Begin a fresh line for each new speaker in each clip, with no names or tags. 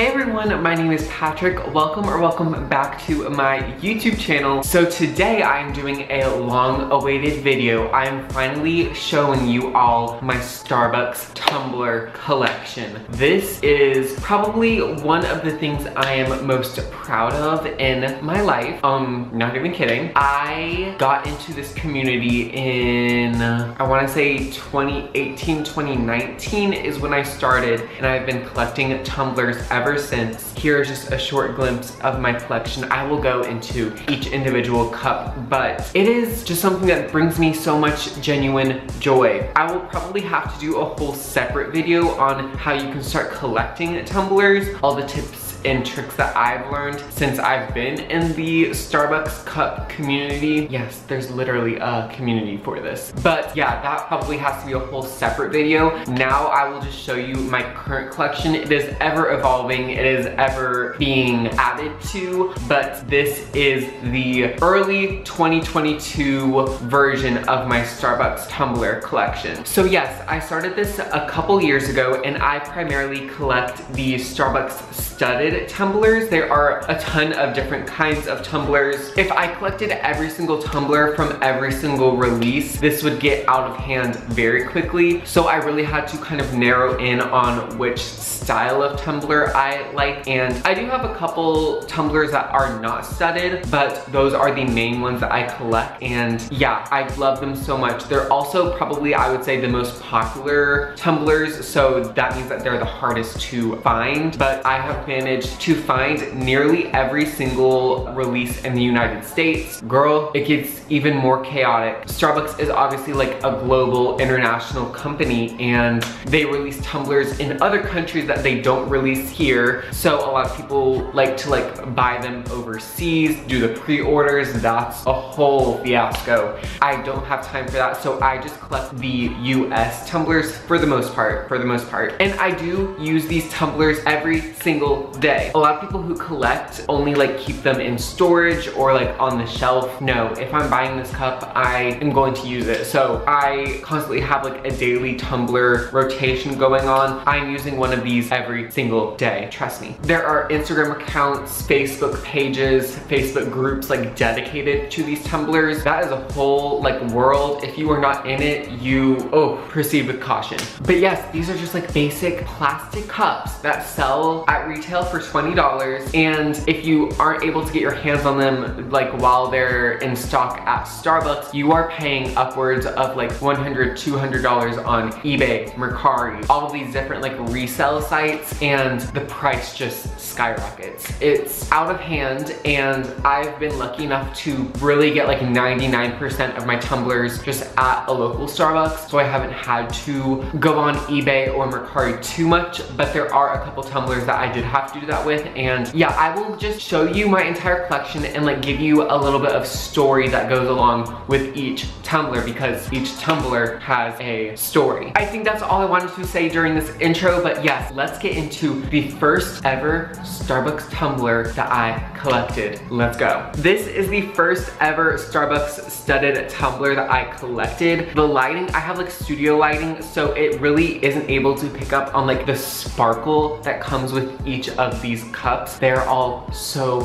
Hey everyone, my name is Patrick. Welcome back to my YouTube channel. So today I'm doing a long-awaited video. I'm finally showing you all my Starbucks tumbler collection. This is probably one of the things I am most proud of in my life. Not even kidding. I got into this community in, I want to say 2018, 2019 is when I started, and I've been collecting tumblers ever since. Here is just a short glimpse of my collection. I will go into each individual cup, but it is just something that brings me so much genuine joy. I will probably have to do a whole separate video on how you can start collecting tumblers, all the tips and tricks that I've learned since I've been in the Starbucks cup community. Yes, there's literally a community for this. But yeah, that probably has to be a whole separate video. Now I will just show you my current collection. It is ever evolving, it is ever being added to, but this is the early 2022 version of my Starbucks tumbler collection. So yes, I started this a couple years ago, and I primarily collect the Starbucks studded tumblers. There are a ton of different kinds of tumblers. If I collected every single tumbler from every single release, this would get out of hand very quickly. So I really had to kind of narrow in on which style of tumbler I like. And I do have a couple tumblers that are not studded, but those are the main ones that I collect. And yeah, I love them so much. They're also probably, I would say, the most popular tumblers. So that means that they're the hardest to find, but I have managed to find nearly every single release in the United States. Girl, it gets even more chaotic. Starbucks is obviously like a global international company, and they release tumblers in other countries that they don't release here. So a lot of people like to buy them overseas, do the pre-orders. That's a whole fiasco. I don't have time for that, so I just collect the US tumblers for the most part. And I do use these tumblers every single day. A lot of people who collect only keep them in storage or on the shelf. No, if I'm buying this cup, I am going to use it. So I constantly have a daily tumbler rotation going on. I'm using one of these every single day, trust me. There are Instagram accounts, Facebook pages, Facebook groups dedicated to these tumblers. That is a whole world. If you are not in it, proceed with caution. But yes, these are just basic plastic cups that sell at retail for $20, and if you aren't able to get your hands on them while they're in stock at Starbucks, you are paying upwards of $100, $200 on eBay, Mercari, all of these different resale sites, and the price just skyrockets. It's out of hand, and I've been lucky enough to really get 99% of my tumblers just at a local Starbucks, so I haven't had to go on eBay or Mercari too much, but there are a couple tumblers that I did have to do that with. And yeah, I will just show you my entire collection and give you a little bit of story that goes along with each tumbler, because each tumbler has a story. I think that's all I wanted to say during this intro, but yes, let's get into the first ever Starbucks tumbler that I collected. Let's go. This is the first ever Starbucks studded tumbler that I collected. The lighting, I have studio lighting, so it really isn't able to pick up on the sparkle that comes with each of these cups. They're all so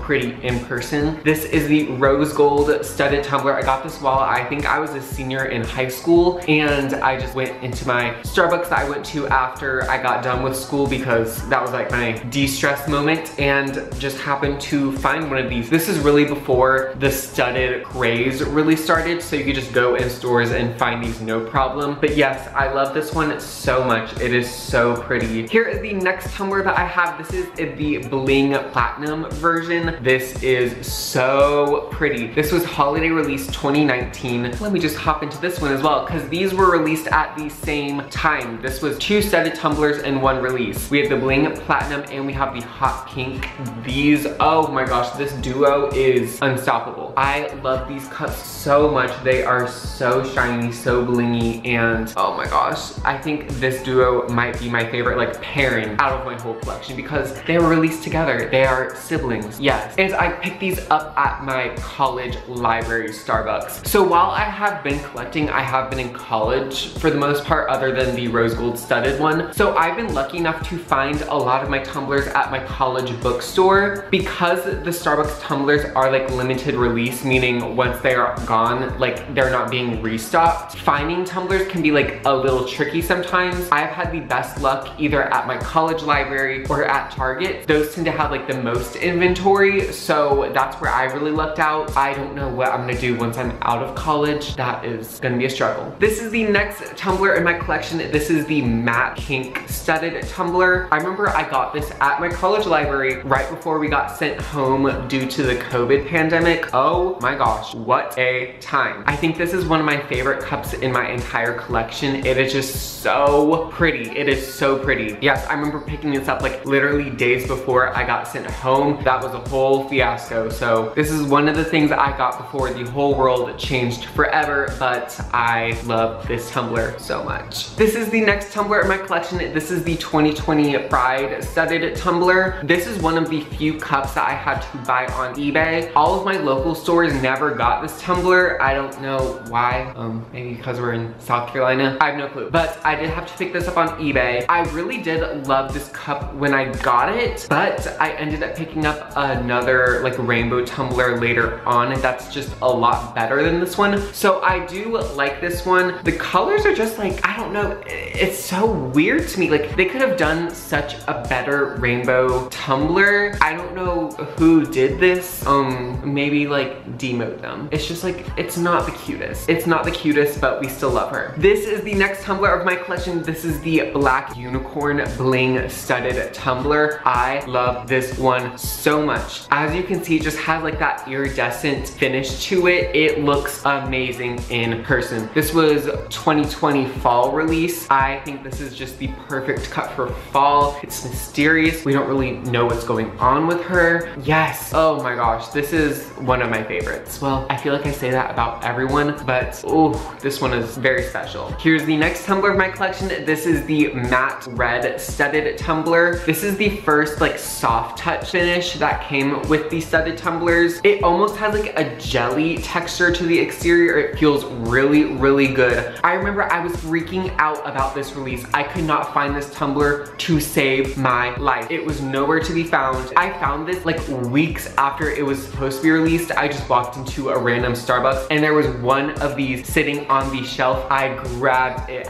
pretty in person. This is the rose gold studded tumbler. I got this while I think I was a senior in high school, and I just went into my Starbucks that I went to after I got done with school, because that was my de-stress moment, and just happened to find one of these. This is really before the studded craze really started, so you could just go in stores and find these no problem. But yes, I love this one so much. It is so pretty. Here is the next tumbler that I have. This is the Bling Platinum version. This is so pretty. This was holiday release 2019. Let me just hop into this one as well, because these were released at the same time. This was two studded tumblers in one release. We have the Bling Platinum and we have the Hot Pink. These, oh my gosh, this duo is unstoppable. I love these cups so much. They are so shiny, so blingy, and oh my gosh, I think this duo might be my favorite pairing out of my whole collection, because because they were released together. They are siblings, yes. And I picked these up at my college library Starbucks. So while I have been collecting, I have been in college for the most part, other than the rose gold studded one. So I've been lucky enough to find a lot of my tumblers at my college bookstore. Because the Starbucks tumblers are like limited release, meaning once they are gone, like they're not being restocked. Finding tumblers can be like a little tricky sometimes. I've had the best luck either at my college library or at Target. Those tend to have like the most inventory, so that's where I really lucked out. I don't know what I'm gonna do once I'm out of college. That is gonna be a struggle. This is the next tumbler in my collection. This is the matte pink studded tumbler. I remember I got this at my college library right before we got sent home due to the COVID pandemic. Oh my gosh, what a time. I think this is one of my favorite cups in my entire collection. It is just so pretty. It is so pretty. Yes, I remember picking this up like literally days before I got sent home. That was a whole fiasco. So this is one of the things I got before the whole world changed forever, but I love this tumbler so much. This is the next tumbler in my collection. This is the 2020 Pride studded tumbler. This is one of the few cups that I had to buy on eBay. All of my local stores never got this tumbler. I don't know why. Maybe because we're in South Carolina. I have no clue. But I did have to pick this up on eBay. I really did love this cup when I got it, but I ended up picking up another like rainbow tumbler later on, and that's just a lot better than this one. So I do like this one. The colors are just like, I don't know, it's so weird to me. Like they could have done such a better rainbow tumbler. I don't know who did this. Maybe like demote them. It's just like, it's not the cutest. It's not the cutest, but we still love her. This is the next tumbler of my collection. This is the black unicorn bling studded tumbler. I love this one so much. As you can see, it just has like that iridescent finish to it. It looks amazing in person. This was 2020 fall release. I think this is just the perfect cut for fall. It's mysterious. We don't really know what's going on with her. Yes, oh my gosh, this is one of my favorites. Well, I feel like I say that about everyone, but oh, this one is very special. Here's the next tumbler of my collection. This is the matte red studded tumbler. This is the first like soft touch finish that came with the studded tumblers. It almost has like a jelly texture to the exterior. It feels really, really good. I remember I was freaking out about this release. I could not find this tumbler to save my life. It was nowhere to be found. I found this like weeks after it was supposed to be released. I just walked into a random Starbucks and there was one of these sitting on the shelf. I grabbed it.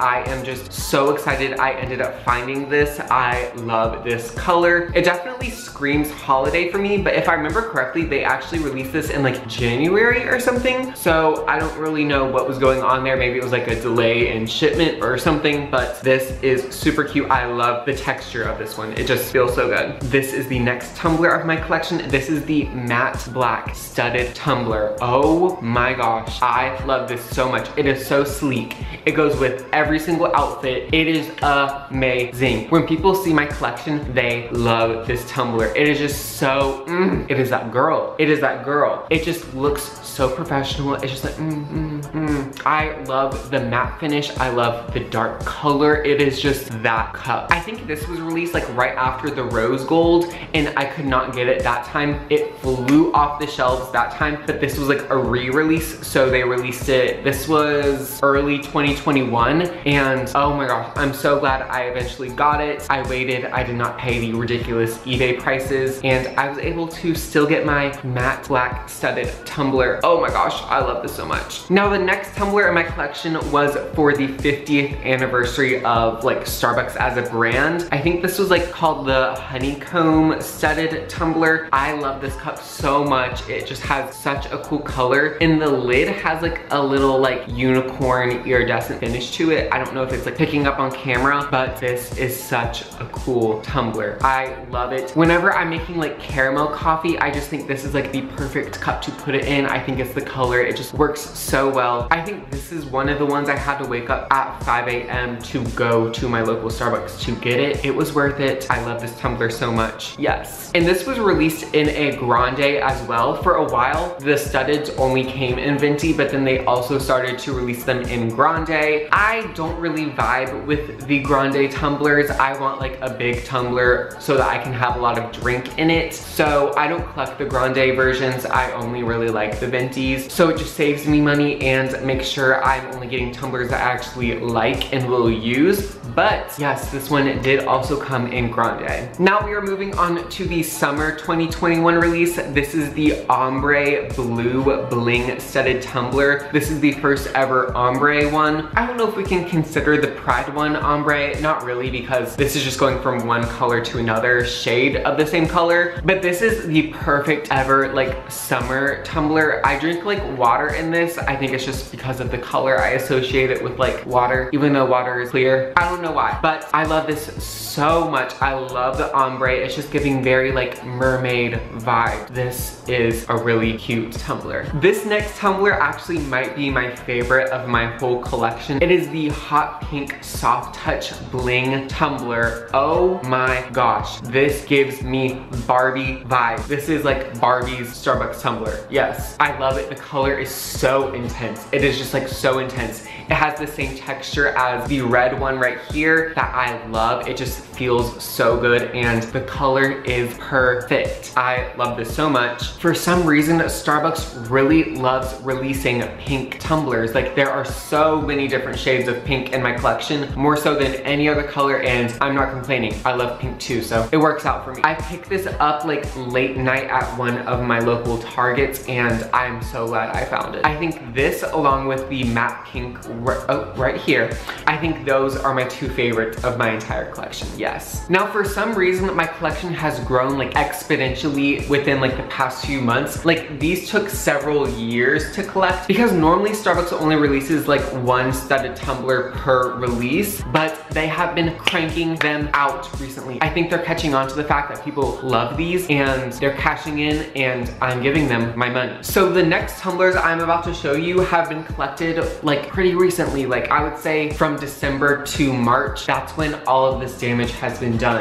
I am just so excited I ended up finding this. I love this color. It definitely screams holiday for me, but if I remember correctly, they actually released this in like January or something. So I don't really know what was going on there. Maybe it was like a delay in shipment or something, but this is super cute. I love the texture of this one. It just feels so good. This is the next tumbler of my collection. This is the matte black studded tumbler. Oh my gosh, I love this so much. It is so sleek. It goes with every single outfit. It is amazing. When people see my collection, they love this tumbler. It is just so, it is that girl. It is that girl. It just looks so professional. It's just like, I love the matte finish. I love the dark color. It is just that cup. I think this was released like right after the rose gold, and I could not get it that time. It flew off the shelves that time, but this was like a re-release, so they released it. This was early 2021, and oh my gosh, I'm so glad I eventually got it. I waited. I did not pay the ridiculous eBay prices, and I was able to still get my matte black studded tumbler. Oh my gosh, I love this so much. Now the next tumbler in my collection was for the 50th anniversary of like Starbucks as a brand. I think this was like called the Honeycomb studded tumbler. I love this cup so much. It just has such a cool color, and the lid has like a little like unicorn iridescent finish to it. I don't know if it's like picking up on camera, but this is such a cool tumbler. I love it. Whenever I'm making like caramel coffee, I just think this is like the perfect cup to put it in. I think it's the color. It just works so well. I think this is one of the ones I had to wake up at 5 a.m. to go to my local Starbucks to get it. It was worth it. I love this tumbler so much. Yes. And this was released in a grande as well. For a while, the studdeds only came in Venti, but then they also started to release them in grande. I don't really vibe with the grande tumblers. I want like like a big tumbler so that I can have a lot of drink in it. So I don't collect the grande versions. I only really like the Ventis. So it just saves me money and makes sure I'm only getting tumblers that I actually like and will use. But yes, this one did also come in grande. Now we are moving on to the summer 2021 release. This is the Ombre Blue Bling Studded Tumbler. This is the first ever Ombre one. I don't know if we can consider the Pride one Ombre. Not really, because this is just going from one color to another shade of the same color. But this is the perfect ever like summer tumbler. I drink like water in this. I think it's just because of the color. I associate it with like water, even though water is clear. I don't know why, but I love this so much. I love the ombre. It's just giving very like mermaid vibe. This is a really cute tumbler. This next tumbler actually might be my favorite of my whole collection. It is the Hot Pink Soft Touch Bling Tumbler. Oh my gosh, this gives me Barbie vibe. This is like Barbie's Starbucks tumbler. Yes, I love it. The color is so intense. It is just like so intense. It has the same texture as the red one right here that I love. It just feels so good and the color is perfect. I love this so much. For some reason, Starbucks really loves releasing pink tumblers. Like there are so many different shades of pink in my collection, more so than any other color, and I'm not complaining. I love pink too, so it works out for me. I picked this up like late night at one of my local Targets and I'm so glad I found it. I think this along with the matte pink right here, I think those are my two favorites of my entire collection. Yes. Now for some reason my collection has grown like exponentially within like the past few months. Like these took several years to collect because normally Starbucks only releases like one studded tumbler per release, but they have been cranking them out recently. I think they're catching on to the fact that people love these and they're cashing in and I'm giving them my money. So the next tumblers I'm about to show you have been collected like pretty recently. Like I would say from December to March, that's when all of this damage has been done.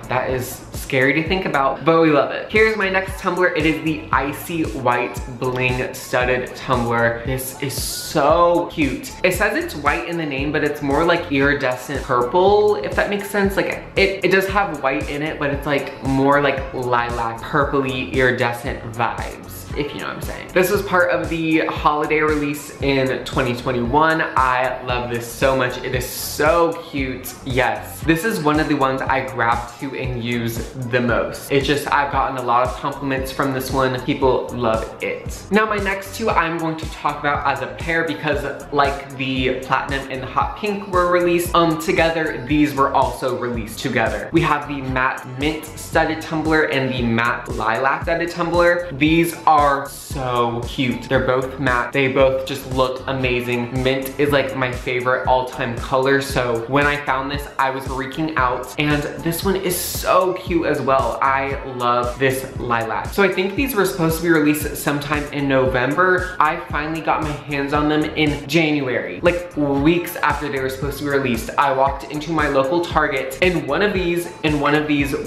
That is scary to think about, but we love it. Here's my next tumbler. It is the Icy White Bling Studded Tumbler. This is so cute. It says it's white in the name, but it's more like iridescent purple, if that makes sense. Like it does have white in it, but it's like more like lilac, purpley, iridescent vibes, if you know what I'm saying. This was part of the holiday release in 2021. I love this so much. It is so cute. Yes, this is one of the ones I grab to and use the most. It's just, I've gotten a lot of compliments from this one. People love it. Now my next two I'm going to talk about as a pair because like the Platinum and the Hot Pink were released together, these were also released together. We have the Matte Mint Studded Tumbler and the Matte Lilac Studded Tumbler. These are so cute. They're both matte. They both just look amazing. Mint is like my favorite all-time color, so when I found this, I was freaking out, and this one is so cute as well. I love this lilac. So I think these were supposed to be released sometime in November. I finally got my hands on them in January, like weeks after they were supposed to be released. I walked into my local Target and one of these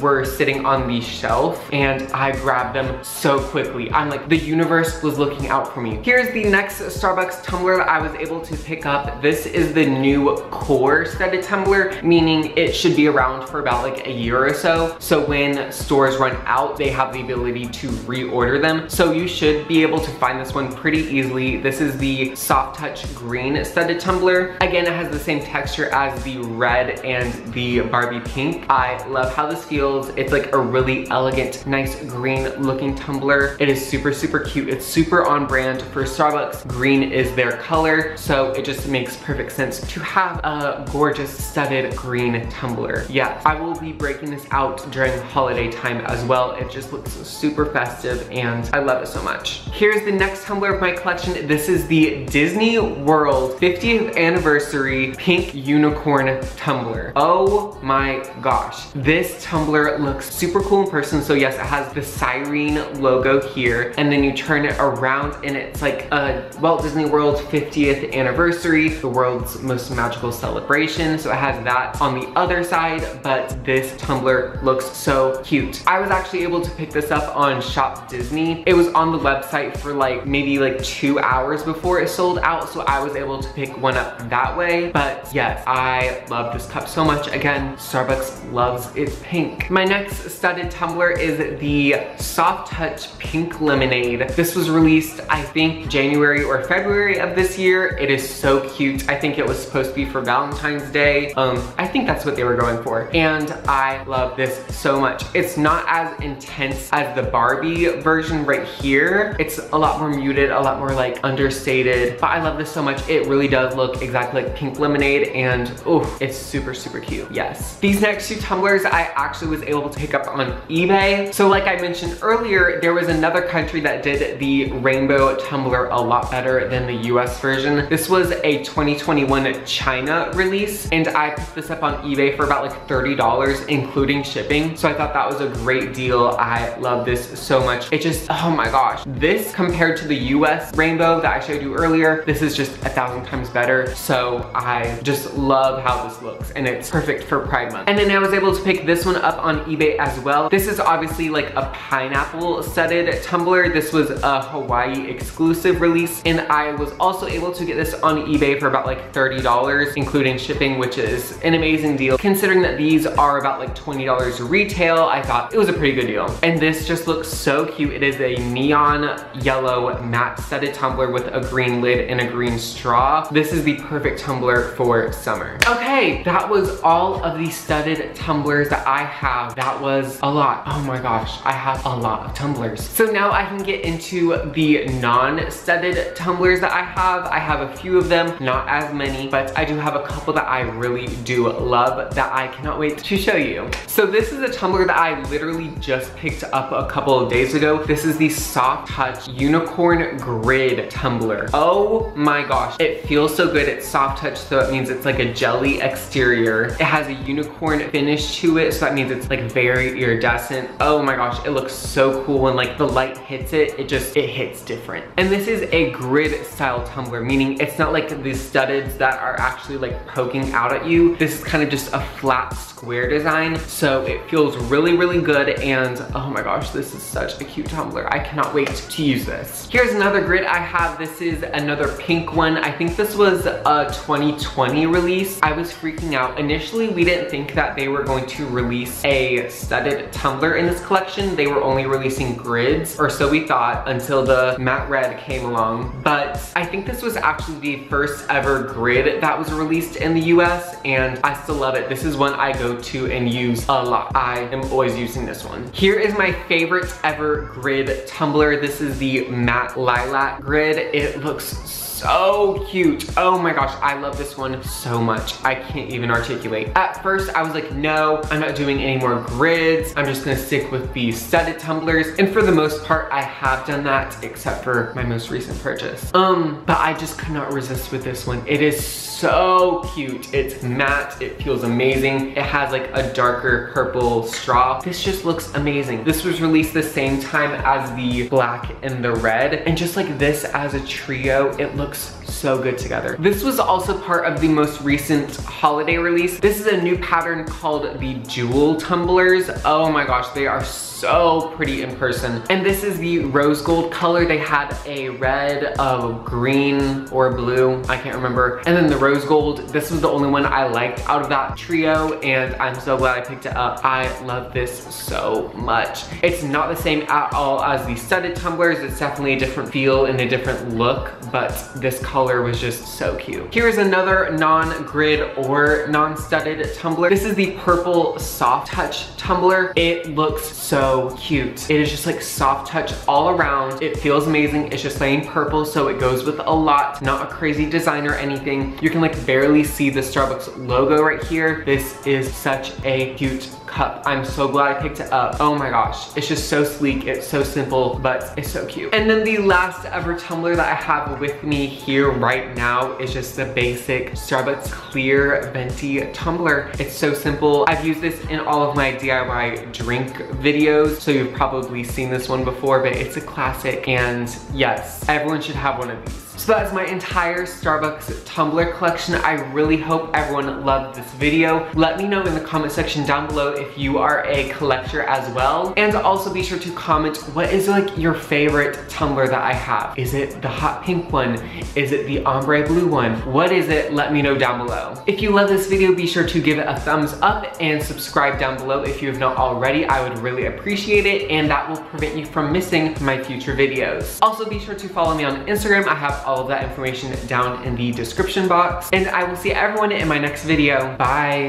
were sitting on the shelf and I grabbed them so quickly. I'm like, the universe was looking out for me. Here's the next Starbucks tumbler that I was able to pick up. This is the new Core Studded Tumbler, meaning it should be around for about like a year or so. So when stores run out, they have the ability to reorder them. So you should be able to find this one pretty easily. This is the Soft Touch Green Studded Tumbler. Again, it has the same texture as the red and the Barbie pink. I love how this feels. It's like a really elegant, nice green looking tumbler. It is super cute. It's super on brand for Starbucks. Green is their color, so it just makes perfect sense to have a gorgeous studded green tumbler. Yeah, I will be breaking this out during holiday time as well. It just looks super festive and I love it so much. Here's the next tumbler of my collection. This is the Disney World 50th Anniversary Pink Unicorn Tumbler. Oh my gosh. This tumbler looks super cool in person. So yes, it has the siren logo here and then you turn it around and it's like a Walt Disney World 50th anniversary, the world's most magical celebration. So it has that on the other side, but this tumbler looks so cute. I was actually able to pick this up on Shop Disney. It was on the website for like maybe like 2 hours before it sold out, so I was able to pick one up that way. But yes, I love this cup so much. Again, Starbucks loves its pink. My next studded tumbler is the Soft Touch Pink Lemonade. This was released, I think, January or February of this year. It is so cute. I think it was supposed to be for Valentine's Day. I think that's what they were going for. And I love this so much. It's not as intense as the Barbie version right here. It's a lot more muted, a lot more like understated, but I love this so much. It really does look exactly like pink lemonade, and oh, it's super, super cute. Yes. These next two tumblers I actually was able to pick up on eBay. So like I mentioned earlier, there was another country that did the rainbow tumbler a lot better than the US version. This was a 2021 China release, and I picked this up on eBay for about like $30, including shipping. So I thought that was a great deal. I love this so much. It just, oh my gosh. This compared to the US rainbow that I showed you earlier, this is just 1,000 times better. So I just love how this looks, and it's perfect for Pride Month. And then I was able to pick this one up on eBay as well. This is obviously like a pineapple studded tumbler. This was a Hawaii exclusive release, and I was also able to get this on eBay for about like $30, including shipping, which is an amazing deal. Considering that these are about like $20 retail, I thought it was a pretty good deal. And this just looks so cute. It is a neon yellow matte studded tumbler with a green lid and a green straw. This is the perfect tumbler for summer. Okay, that was all of the studded tumblers that I have. That was a lot. Oh my gosh, I have a lot of tumblers. So now I can get into the non-studded tumblers that I have. I have a few of them, not as many, but I do have a couple that I really do love that I cannot wait to show you. So this is a tumbler that I literally just picked up a couple of days ago. This is the Soft Touch Unicorn Grid Tumbler. Oh my gosh, it feels so good. It's soft touch, so it means it's like a jelly exterior. It has a unicorn finish to it, so that means it's like very iridescent. Oh my gosh, it looks so cool when like the light hits it. It hits different. And this is a grid style tumbler, meaning it's not like the studdeds that are actually like poking out at you. This is kind of just a flat square design, so it feels really, really good. And oh my gosh, this is such a cute tumbler. I cannot wait to use this. Here's another grid I have. This is another pink one. I think this was a 2020 release. I was freaking out. Initially, we didn't think that they were going to release a studded tumbler in this collection. They were only releasing grids, or so we thought, until the matte red came along. But I think this was actually the first ever grid that was released in the US, and I still love it. This is one I go to and use a lot. I am always using this one. Here is my favorite ever grid tumbler. This is the matte lilac grid. It looks so cute. Oh my gosh, I love this one so much. I can't even articulate. At first, I was like, no, I'm not doing any more grids. I'm just gonna stick with the studded tumblers. And for the most part, I have done that, except for my most recent purchase. But I just could not resist with this one. It is so cute. It's matte, it feels amazing. It has like a darker purple straw. This just looks amazing. This was released the same time as the black and the red. And just like this as a trio, it looks so good together. This was also part of the most recent holiday release. This is a new pattern called the Jewel Tumblers. Oh my gosh, they are so pretty in person. And this is the rose gold color. They had a red, a green, or blue, I can't remember. And then the rose gold, this was the only one I liked out of that trio, and I'm so glad I picked it up. I love this so much. It's not the same at all as the studded tumblers. It's definitely a different feel and a different look, but this color was just so cute. Here's another non-grid or non-studded tumbler. This is the purple Soft Touch tumbler. It looks so cute. It is just like soft touch all around. It feels amazing. It's just plain purple, so it goes with a lot. Not a crazy design or anything. You can like barely see the Starbucks logo right here. This is such a cute cup. I'm so glad I picked it up. Oh my gosh, it's just so sleek, it's so simple, but it's so cute. And then the last ever tumbler that I have with me here right now is just the basic Starbucks clear venti tumbler. It's so simple. I've used this in all of my DIY drink videos, so you've probably seen this one before, but it's a classic, and yes, everyone should have one of these. So that is my entire Starbucks tumbler collection. I really hope everyone loved this video. Let me know in the comment section down below if you are a collector as well. And also be sure to comment, what is like your favorite tumbler that I have? Is it the hot pink one? Is it the ombre blue one? What is it? Let me know down below. If you love this video, be sure to give it a thumbs up and subscribe down below if you have not already. I would really appreciate it, and that will prevent you from missing my future videos. Also be sure to follow me on Instagram. I have all of that information down in the description box, and I will see everyone in my next video. Bye.